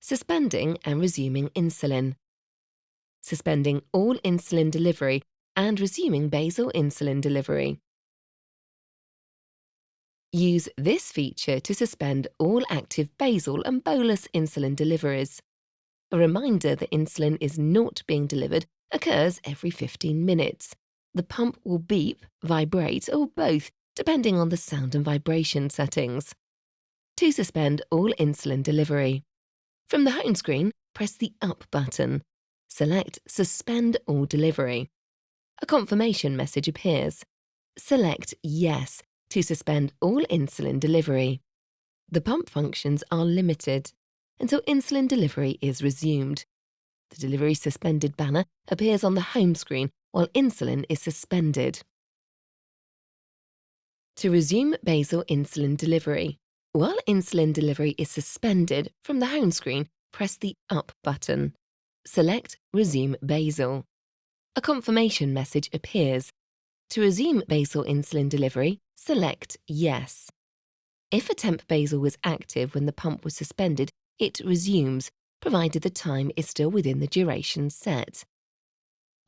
suspending and resuming insulin, suspending all insulin delivery and resuming basal insulin delivery. Use this feature to suspend all active basal and bolus insulin deliveries. A reminder that insulin is not being delivered occurs every 15 minutes. The pump will beep, vibrate, or both, depending on the sound and vibration settings. To suspend all insulin delivery. From the home screen, press the Up button. Select Suspend All Delivery. A confirmation message appears. Select Yes to suspend all insulin delivery. The pump functions are limited until insulin delivery is resumed. The Delivery Suspended banner appears on the home screen while insulin is suspended. To resume basal insulin delivery. While insulin delivery is suspended, from the home screen, press the Up button. Select Resume Basal. A confirmation message appears. To resume basal insulin delivery, select Yes. If a temp basal was active when the pump was suspended, it resumes, provided the time is still within the duration set.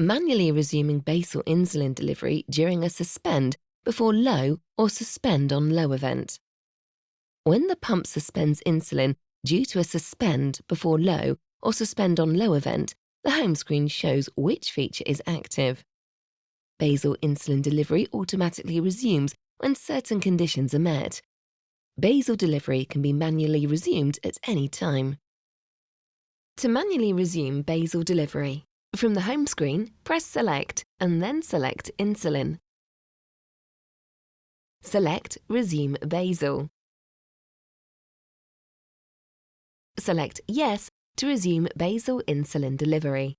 Manually resuming basal insulin delivery during a suspend before low or suspend on low event. When the pump suspends insulin due to a suspend before low or suspend on low event, the home screen shows which feature is active. Basal insulin delivery automatically resumes when certain conditions are met. Basal delivery can be manually resumed at any time. To manually resume basal delivery, from the home screen, press Select and then select Insulin. Select Resume Basal. Select Yes to resume basal insulin delivery.